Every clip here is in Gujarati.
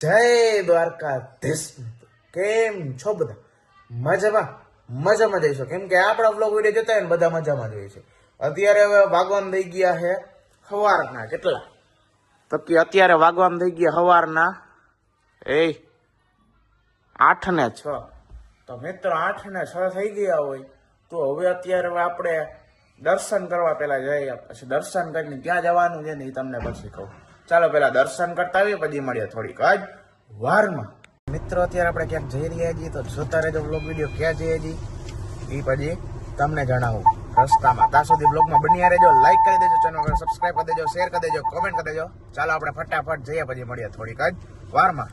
જય દ્વારકાધીશ. કેમ છો બધા? મજામાં જઈશો? કેમ કે આપણા બ્લોગ વિડીયો જોતા હોય ને બધા મજામાં જ હોય છે. અત્યારે હવે વાગવાન થઈ ગયા છે સવારના કેટલા તો કે અત્યારે વાગવાન થઈ ગયા સવારના 8:06. તો મિત્રો 8:06 થઈ ગયા હોય તો હવે અત્યારે આપણે દર્શન કરવા પેલા જઈએ. પછી દર્શન કરીને ક્યાં જવાનું છે ને એ તમને પછી કહું. ચાલો પેલા દર્શન કરતા આવીએ પછી મળીએ થોડીક જ વારમાં. મિત્રો અત્યારે આપણે ક્યાંક જઈ રહ્યા છીએ તો જોતા રહેજો બ્લોગ વિડીયો. ક્યાં જઈએ છીએ એ પછી તમને જણાવું રસ્તામાં. ત્યાં સુધી બ્લોગમાં બન્યા રહેજો. લાઈક કરી દેજો, ચેનલ સબસ્ક્રાઈબ કરી દેજો, શેર કરી દેજો, કોમેન્ટ કરી દેજો. ચાલો આપણે ફટાફટ જઈએ પછી મળીએ થોડીક જ વારમાં.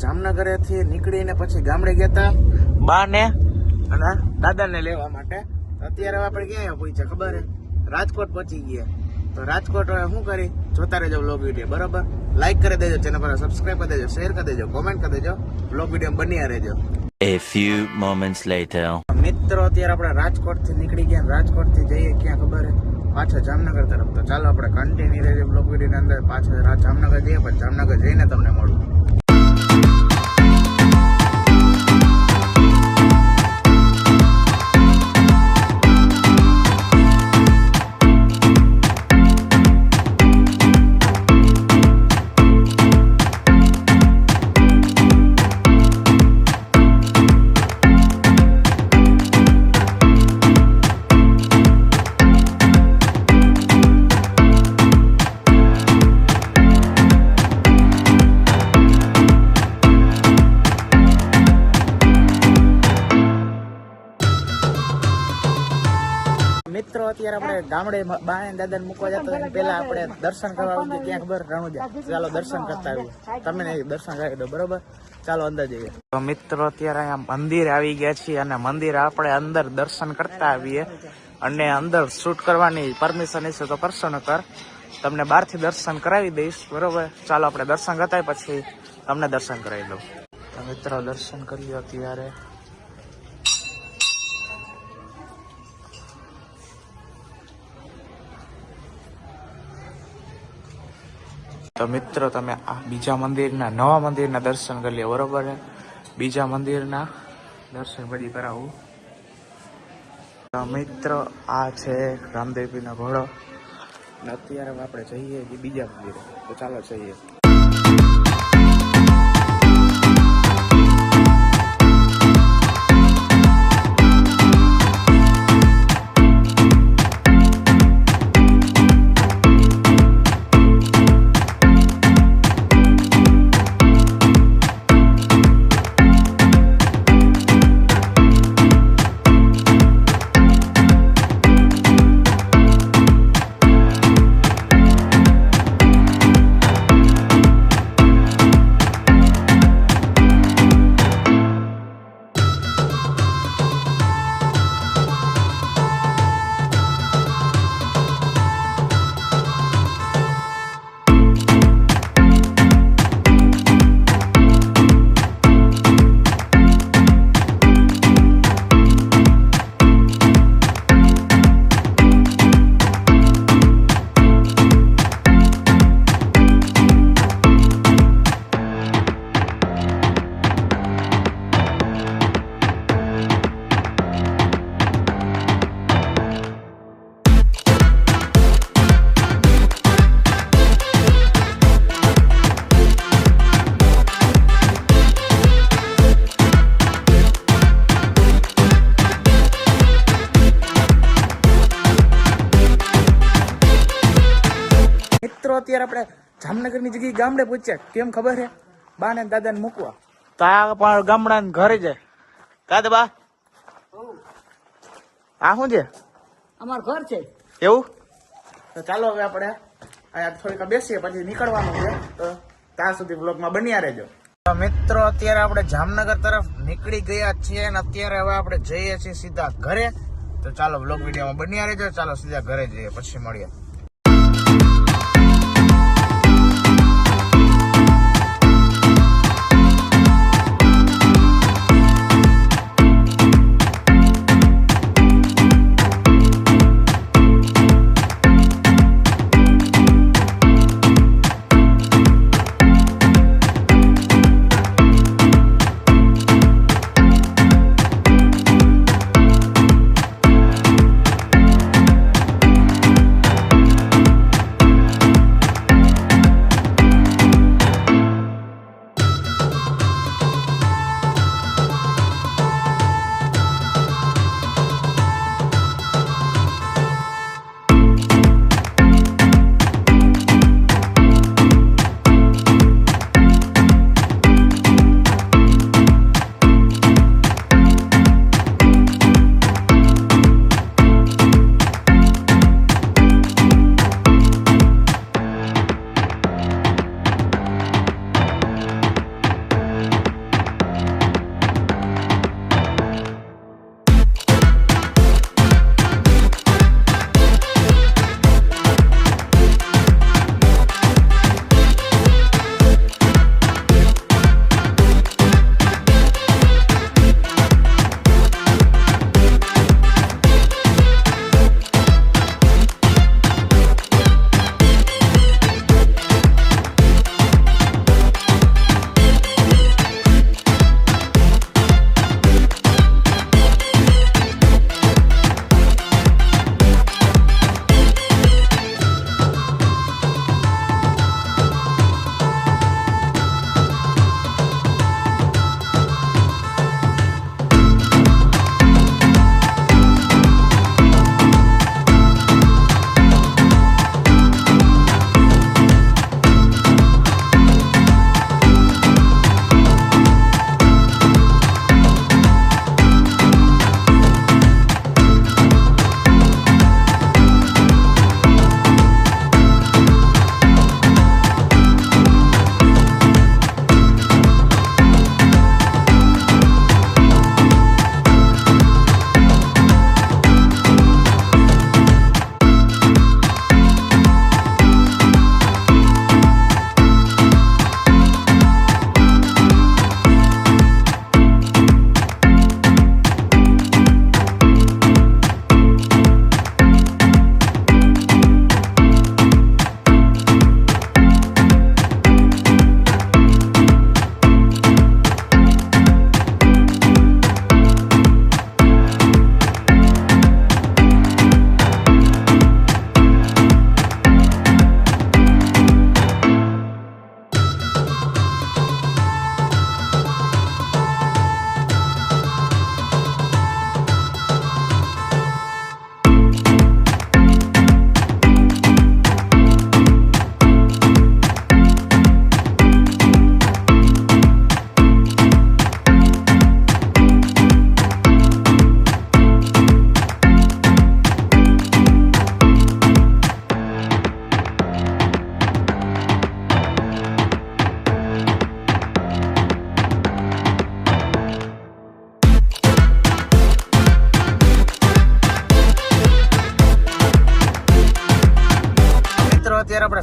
જામનગરેથી નીકળીને પછી ગામડે ગયા હતા બાને અને દાદાને લેવા માટે. અત્યારે આપણે ક્યાં પહોંચ્યા ખબર હે? રાજકોટ પહોંચી ગયા. તો રાજકોટ શું કરી જોતા રહેજો બ્લોગ વિડીયો. બરોબર, લાઈક કરી દેજો, ચેનલ પર સબસ્ક્રાઈબ કરી દેજો, શેર કરી દેજો, કોમેન્ટ કરી દેજો, બ્લોગ વિડીયો બન્યા રહેજો. A few moments later. મિત્રો અત્યારે આપણે રાજકોટ થી નીકળી ગયા. રાજકોટ થી જઈએ ક્યાં ખબર હે? પાછા જામનગર તરફ. તો ચાલો આપણે કન્ટિન્યુ રહેજો બ્લોગ વિડીયો ની અંદર. પાછા જામનગર જઈએ પછી જામનગર જઈને તમને મળું. અત્યારે આપણે ગામડે બાણે દાદાને મૂકવા જતા હતા પેલા આપણે દર્શન કરવા આવીએ ક્યાં ખબર રણુજા. ચાલો દર્શન કરતા આવીએ. તમે નહીં દર્શન કરી દો બરોબર. ચાલો અંદર જઈએ. તો મિત્રો અત્યારે અહીંયા મંદિર આવી ગયા છીએ અને મંદિર આપણે અંદર દર્શન કરતા આવીએ અને અંદર શૂટ કરવાની પરમિશન હશે તો કરશો ન કર તમને બહારથી દર્શન કરાવી દઈશ બરોબર. ચાલો આપણે દર્શન કરતા પછી તમને દર્શન કરાવી દઉં. તો મિત્રો દર્શન કરીએ અત્યારે. તો મિત્રો તમે આ બીજા મંદિરના નવા મંદિરના દર્શન કરી લે બરોબર. બીજા મંદિરના દર્શન પછી કરાવું. તો મિત્રો આ છે રામદેવપીરનો ઘોડો અને અત્યારે આપણે જઈએ બીજા મંદિરે. તો ચાલો જઈએ. અત્યારે આપણે જામનગરની જગ્યાએ ગામડે પૂછ્યા કેમ ખબર છે બા ને દાદાને મૂકવા. તો આ પણ ગામડા ઘરે જાય કાદ બા આ શું છે અમાર ઘર છે એવું. તો ચાલો હવે આપણે અહીંયા થોડીક બેસીએ પછી નીકળવાનું છે. તો ત્યાં સુધી બ્લોગમાં બન્યા રહેજો. મિત્રો અત્યારે આપણે જામનગર તરફ નીકળી ગયા છીએ અને અત્યારે હવે આપણે જઈએ છીએ સીધા ઘરે. તો ચાલો બ્લોગ વિડીયોમાં બન્યા રહેજો. ચાલો સીધા ઘરે જઈએ પછી મળીએ.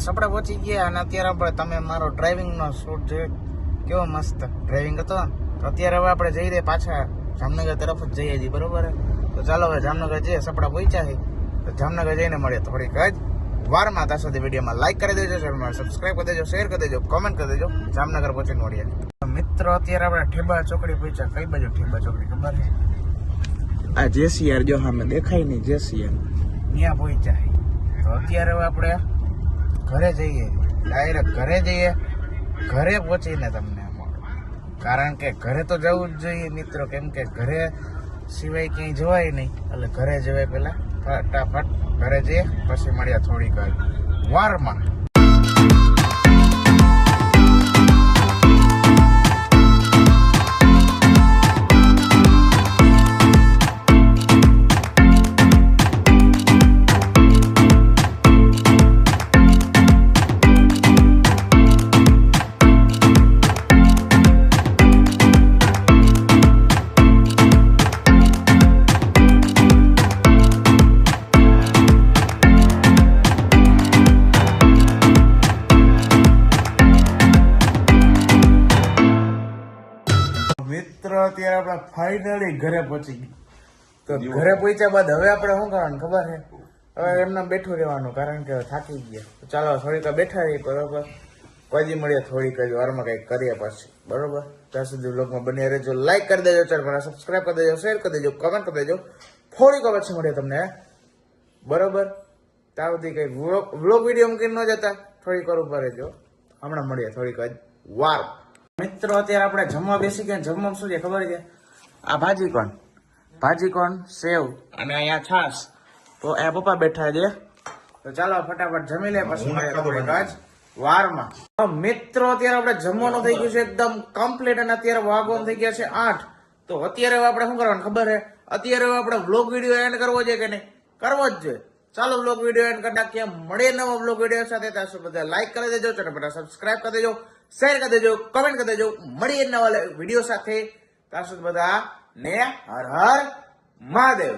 સપડા પહોંચી ગયા અને અત્યારે આપણે તમે મારો ડ્રાઇવિંગનો શૂટ જોયો કેવો મસ્ત ડ્રાઇવિંગ હતો. તો અત્યારે હવે આપણે જઈ રહ્યા પાછા જામનગર તરફ જ જઈએ છીએ, બરોબર. તો ચાલો હવે જામનગર જઈએ, સપડા પહોંચ્યા છે તો જામનગર જઈને મળીએ થોડીક જ વારમાં. ત્યાં સુધી વિડીયોમાં લાઈક કરી દેજો, ચેનલમાં સબસ્ક્રાઈબ કરી દેજો, શેર કરી દેજો, કોમેન્ટ કરી દેજો. જામનગર પહોંચીને મળીએ. મિત્રો અત્યારે આપણે ઠેબા ચોકડી પહોંચ્યા. કઈ બાજુ ઠેબા ચોકડી ખબર છે? આ જેસીઆર જો સામે દેખાય નહીં, જેસીઆર ત્યાં પહોંચ્યા. તો અત્યારે હવે આપણે ઘરે જઈએ, ડાયરેક્ટ ઘરે જઈએ. ઘરે પહોંચીને તમને મળો, કારણ કે ઘરે તો જવું જ જોઈએ મિત્રો, કેમ કે ઘરે સિવાય ક્યાંય જવાય નહીં. એટલે ઘરે જવાય પહેલા ફટાફટ ઘરે જઈએ, પછી મળ્યા થોડીક વારમાં. મિત્રો અત્યારે આપણે ફાઇનલી ઘરે પહોંચી ગયા. તો ઘરે પહોંચ્યા બાદ હવે આપણે શું કરવાનું ખબર છે? હવે એમને બેઠું રહેવાનું, કારણ કે થાકી ગયા. તો ચાલો થોડીક બેઠા રહીએ, બરોબર. પછી મળીએ થોડીક જ વારમાં કંઈક કરીએ પછી, બરોબર. ત્યાં સુધી બ્લોગમાં બની રહેજો, લાઈક કરી દેજો, ચેનલ સબસ્ક્રાઈબ કરી દેજો, શેર કરી દેજો, કમેન્ટ કરી દેજો. થોડીક પછી મળીએ તમને, બરોબર. ત્યાં સુધી કંઈક વ્લોગ વિડીયો મૂકીને ન જતા, થોડીક વાર ઉભા રહેજો. હમણાં મળીએ થોડીક જ વાર. મિત્રો અત્યારે આપણે જમવા બેસી ગયા. જમવામાં શું છે ખબર છે? આ ભાજી કોણ સેવ અને અહીંયા છાશ. તો એ પપ્પા બેઠા છે. તો ચાલો ફટાફટ જમી લે, પછી મળીએ થોડીક જ વારમાં. મિત્રો અત્યારે આપણે જમવાનું થઈ ગયું છે એકદમ કમ્પ્લીટ, અને અત્યારે વાગવાનું થઈ ગયા છે 8. તો અત્યારે હવે આપણે શું કરવાનું ખબર છે? અત્યારે હવે આપણે વ્લોગ વિડીયો એન્ડ કરવો છે કે નહીં? કરવો જ જોઈએ. ચાલો વ્લોગ વિડીયો એન્ડ કરી નાખીએ. મળીએ નવો વ્લોગ વિડીયો સાથે. ત્યાં સુધી બધા લાઈક કરી દેજો, ચેનલ પર સબસ્ક્રાઇબ કરી દેજો, શેર કરી દેજો, કમેન્ટ કરી દેજો. મળીએ નવા વિડીયો સાથે. ત્યાં સુધી બધા ને હર હર મહાદેવ.